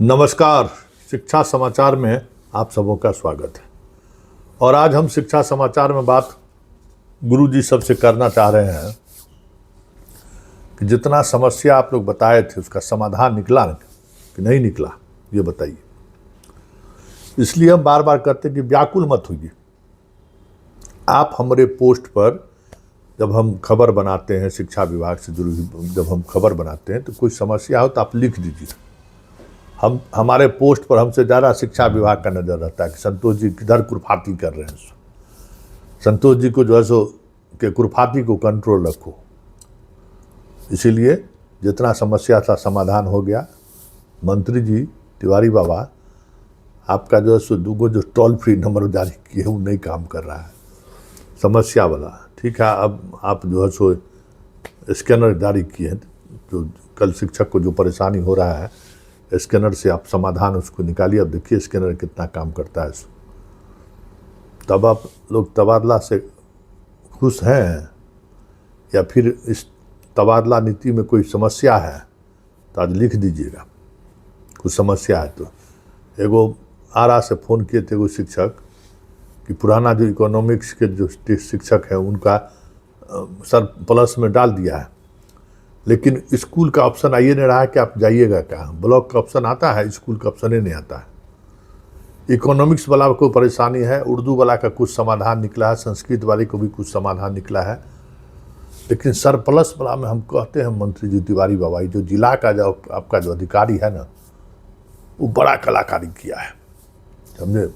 नमस्कार। शिक्षा समाचार में आप सबों का स्वागत है। और आज हम शिक्षा समाचार में बात गुरुजी सबसे करना चाह रहे हैं कि जितना समस्या आप लोग बताए थे उसका समाधान निकला कि नहीं निकला, ये बताइए। इसलिए हम बार बार कहते हैं कि व्याकुल मत होइए। आप हमारे पोस्ट पर जब हम खबर बनाते हैं, शिक्षा विभाग से जुड़ी जब हम खबर बनाते हैं तो कोई समस्या हो तो आप लिख दीजिए। हमारे पोस्ट पर हमसे ज़्यादा शिक्षा विभाग का नज़र रहता है कि संतोष जी किधर कुरफाती कर रहे हैं। संतोष जी को जो है सो के कुरफाती को कंट्रोल रखो। इसीलिए जितना समस्या था समाधान हो गया। मंत्री जी तिवारी बाबा, आपका जो है सो दूगो जो टोल फ्री नंबर जारी किए वो नहीं काम कर रहा है, समस्या वाला। ठीक है, अब आप जो है सो स्कैनर जारी किए हैं, जो कल शिक्षक को जो परेशानी हो रहा है स्कैनर से आप समाधान उसको निकालिए। अब देखिए स्कैनर कितना काम करता है। तब आप लोग तबादला से खुश हैं या फिर इस तबादला नीति में कोई समस्या है तो आज लिख दीजिएगा। कुछ समस्या है तो एगो आरा से फ़ोन किए थे एगो शिक्षक कि पुराना जो इकोनॉमिक्स के जो शिक्षक हैं उनका सर प्लस में डाल दिया है, लेकिन स्कूल का ऑप्शन आइए नहीं रहा है कि आप जाइएगा कहाँ। ब्लॉक का ऑप्शन आता है, स्कूल का ऑप्शन ही नहीं आता है। इकोनॉमिक्स वाला को परेशानी है, उर्दू वाला का कुछ समाधान निकला है, संस्कृत वाले को भी कुछ समाधान निकला है, लेकिन सरप्लस वाला में हम कहते हैं मंत्री जी तिवारी बाबा, जो जिला का जो आपका जो अधिकारी है ना, वो बड़ा कलाकारी किया है, समझे,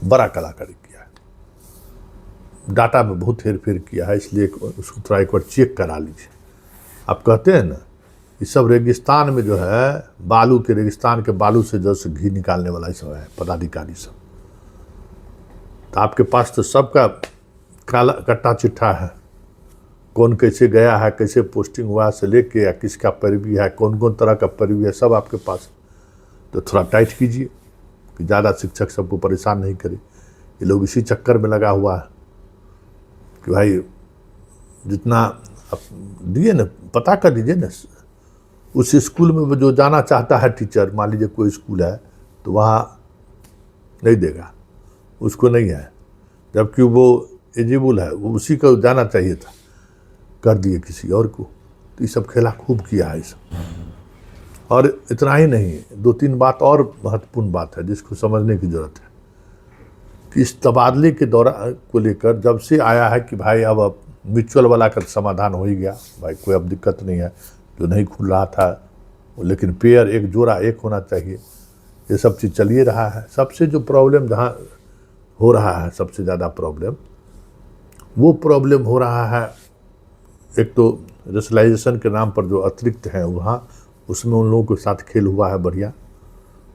बड़ा कलाकारी किया है। डाटा में बहुत हेर फेर किया है, इसलिए उसको थोड़ा एक बार चेक करा लीजिए। आप कहते हैं ना ये सब रेगिस्तान में जो है बालू के, रेगिस्तान के बालू से जैसे घी निकालने वाला ही सब है पदाधिकारी सब। तो आपके पास तो सबका काला कट्टा चिट्ठा है, कौन कैसे गया है, कैसे पोस्टिंग हुआ से लेके या किसका पैरवी है, कौन कौन तरह का पैरवी है, सब आपके पास। तो थोड़ा टाइट कीजिए कि ज़्यादा शिक्षक सबको परेशान नहीं करे। ये लोग इसी चक्कर में लगा हुआ है कि भाई जितना आप दिए ना, पता कर दीजिए ना उस स्कूल में जो जाना चाहता है टीचर, मान लीजिए कोई स्कूल है तो वहाँ नहीं देगा, उसको नहीं है, जबकि वो एलिजिबल है, वो उसी को जाना चाहिए था, कर दिए किसी और को। तो ये सब खेला खूब किया है इस। और इतना ही नहीं, दो तीन बात और महत्वपूर्ण बात है जिसको समझने की ज़रूरत है कि इस तबादले के दौरान को लेकर जब से आया है कि भाई अब म्यूचुअल वाला का समाधान हो ही गया, भाई कोई अब दिक्कत नहीं है, जो नहीं खुल रहा था, लेकिन पेयर एक जोड़ा एक होना चाहिए, ये सब चीज़ चलिए रहा है। सबसे जो प्रॉब्लम जहाँ हो रहा है, सबसे ज़्यादा प्रॉब्लम वो प्रॉब्लम हो रहा है, एक तो रेशनलाइजेशन के नाम पर जो अतिरिक्त हैं वहाँ, उसमें उन लोगों के साथ खेल हुआ है बढ़िया,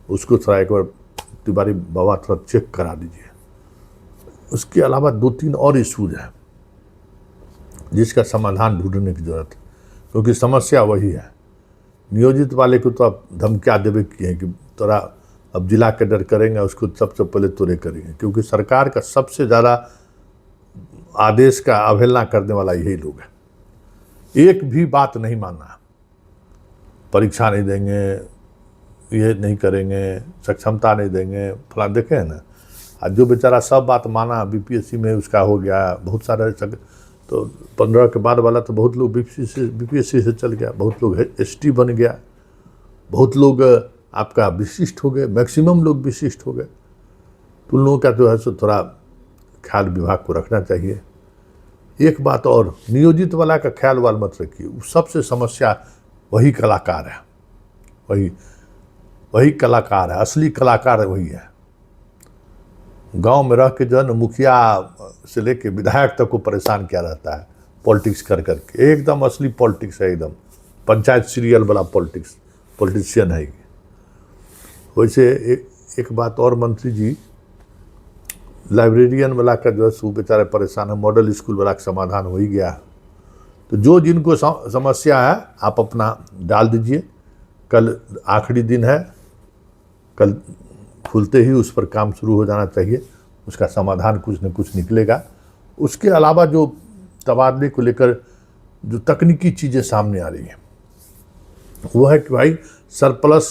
उसको थोड़ा एक बार तिवारी बाबा थोड़ा चेक करा दीजिए। उसके अलावा दो तीन और इशूज हैं जिसका समाधान ढूंढने की ज़रूरत है, क्योंकि समस्या वही है। नियोजित वाले को तो आप धमकियाँ देवे की है कि तोरा अब जिला कैडर करेंगे, उसको सबसे पहले तोरे करेंगे, क्योंकि सरकार का सबसे ज़्यादा आदेश का अवहेलना करने वाला यही लोग है। एक भी बात नहीं मानना, परीक्षा नहीं देंगे, ये नहीं करेंगे, सक्षमता नहीं देंगे, फला देखे ना। आज जो बेचारा सब बात माना, बीपीएससी में उसका हो गया, बहुत सारे तो 15 के बाद वाला तो बहुत लोग बीपीएससी से चल गया, बहुत लोग एसटी बन गया, बहुत लोग आपका विशिष्ट हो गए, मैक्सिमम लोग विशिष्ट हो गए। तो उन लोगों का जो है सो थोड़ा ख्याल विभाग को रखना चाहिए। एक बात और, नियोजित वाला का ख्याल वाल मत रखिए, सबसे समस्या वही कलाकार है, वही कलाकार है, असली कलाकार वही है। गांव में रह के जो है ना मुखिया से लेके विधायक तक को परेशान किया रहता है पॉलिटिक्स कर करके, एकदम असली पॉलिटिक्स है, एकदम पंचायत सीरियल वाला पॉलिटिशियन है। वैसे एक बात और, मंत्री जी लाइब्रेरियन वाला का जो है सो बेचारे परेशान है, मॉडल स्कूल वाला का समाधान हो ही गया है। तो जो जिनको समस्या है आप अपना डाल दीजिए, कल आखिरी दिन है, कल खुलते ही उस पर काम शुरू हो जाना चाहिए, उसका समाधान कुछ न कुछ निकलेगा। उसके अलावा जो तबादले को लेकर जो तकनीकी चीज़ें सामने आ रही हैं वो है कि भाई सरप्लस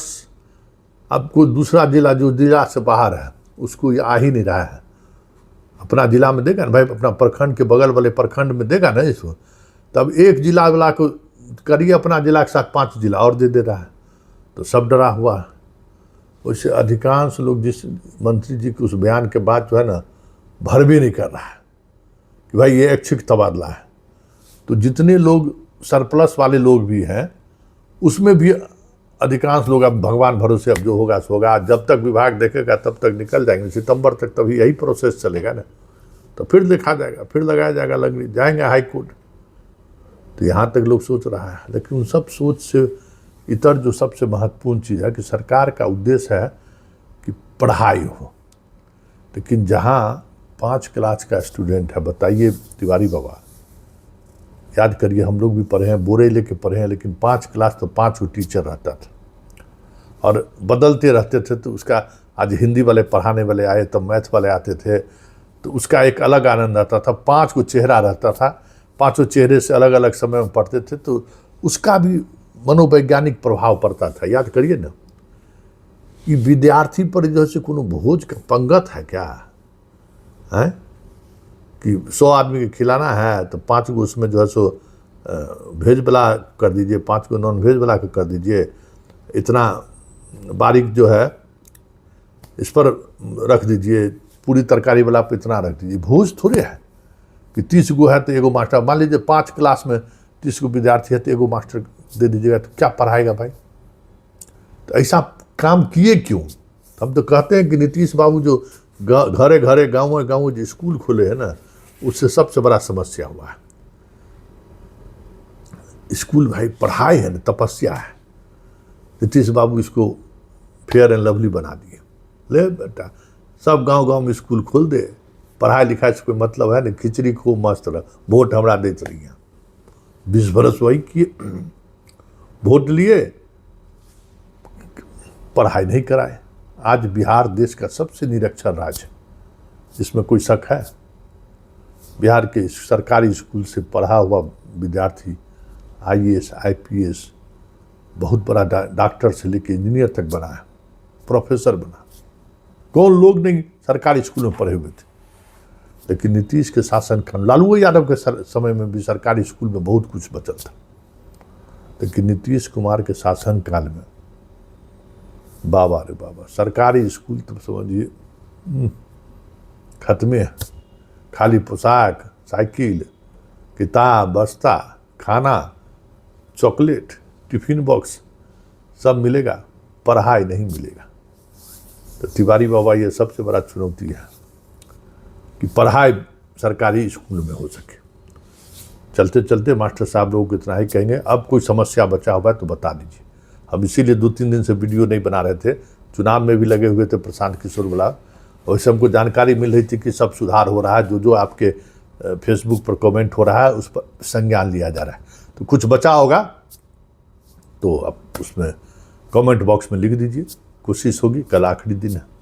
अब कोई दूसरा जिला जो जिला से बाहर है उसको ये आ ही नहीं रहा है, अपना जिला में देगा ना भाई, अपना प्रखंड के बगल वाले प्रखंड में देगा ना इसको, तब एक जिला वाला को करिए अपना जिला के साथ 5 जिला और दे रहा है, तो सब डरा हुआ है। वैसे अधिकांश लोग जिस मंत्री जी के उस बयान के बाद जो है ना भर भी नहीं कर रहा है कि भाई ये ऐच्छिक तबादला है। तो जितने लोग सरप्लस वाले लोग भी हैं उसमें भी अधिकांश लोग अब भगवान भरोसे, अब जो होगा सो होगा, जब तक विभाग देखेगा तब तक निकल जाएंगे, सितंबर तक तभी यही प्रोसेस चलेगा ना, तो फिर देखा जाएगा, फिर लगाया जाएगा, लग जाएंगे हाई कोर्ट। तो यहाँ तक लोग सोच रहा है, लेकिन उन सब सोच से इतर जो सबसे महत्वपूर्ण चीज़ है कि सरकार का उद्देश्य है कि पढ़ाई हो, लेकिन जहाँ 5 क्लास का स्टूडेंट है, बताइए तिवारी बाबा, याद करिए हम लोग भी पढ़े हैं, बोरे लेके पढ़े हैं, लेकिन 5 क्लास तो 5 टीचर रहता था और बदलते रहते थे। तो उसका आज हिंदी वाले पढ़ाने वाले आए, तब मैथ वाले आते थे, तो उसका एक अलग आनंद आता था। 5 को चेहरा रहता था, 5 चेहरे से अलग अलग समय में पढ़ते थे, तो उसका भी मनोवैज्ञानिक प्रभाव पड़ता था। याद करिए ना कि विद्यार्थी पर जो है कोनो भोज का पंगत है क्या है कि 100 आदमी के खिलाना है तो 5 को उसमें जो है सो वेज वाला कर दीजिए, 5 को नॉन वेज वाला कर दीजिए, इतना बारीक जो है इस पर रख दीजिए, पूरी तरकारी वाला पर इतना रख दीजिए। भोज थोड़े है कि 30 गो है तो एगो मास्टर, मान लीजिए 5 क्लास में 30 गो विद्यार्थी है तो एगो मास्टर दे दीजिएगा, तो क्या पढ़ाएगा भाई? तो ऐसा काम किए क्यों? हम तो कहते हैं कि नीतीश बाबू जो घरे घरे गाँव गाँव जो स्कूल खोले हैं ना, उससे सबसे बड़ा समस्या हुआ है। स्कूल भाई पढ़ाई है ना, तपस्या है। नीतीश बाबू इसको फेयर एंड लवली बना दिए, ले बेटा सब गांव गांव में स्कूल खोल दे, पढ़ाई लिखाई से कोई मतलब है ना, खिचड़ी खूब मस्त रह, वोट हमरा देते रहिए। 20 बरस वही किए, वोट लिए, पढ़ाई नहीं कराए। आज बिहार देश का सबसे निरक्षर राज्य है, इसमें कोई शक है? बिहार के सरकारी स्कूल से पढ़ा हुआ विद्यार्थी IAS IPS बहुत बड़ा डॉक्टर से लेके इंजीनियर तक बना है, प्रोफेसर बना। कौन लोग नहीं सरकारी स्कूल में पढ़े हुए थे? लेकिन नीतीश के शासन काल, लालू यादव के समय में भी सरकारी स्कूल में बहुत कुछ बचल था, लेकिन नीतीश कुमार के शासन काल में बाबा रे बाबा, सरकारी स्कूल तो समझिए खत्मे है। खाली पोशाक, साइकिल, किताब, बस्ता, खाना, चॉकलेट, टिफिन बॉक्स सब मिलेगा, पढ़ाई नहीं मिलेगा। तो तिवारी बाबा ये सबसे बड़ा चुनौती है कि पढ़ाई सरकारी स्कूल में हो सके। चलते चलते मास्टर साहब लोगों को इतना ही कहेंगे, अब कोई समस्या बचा हुआ है तो बता दीजिए। हम इसीलिए 2-3 दिन से वीडियो नहीं बना रहे थे, चुनाव में भी लगे हुए थे प्रशांत किशोर वाला, वैसे हमको जानकारी मिल रही थी कि सब सुधार हो रहा है, जो जो आपके फेसबुक पर कमेंट हो रहा है उस पर संज्ञान लिया जा रहा है। तो कुछ बचा होगा तो अब उसमें कमेंट बॉक्स में लिख दीजिए, कोशिश होगी। कल आखिरी दिन है।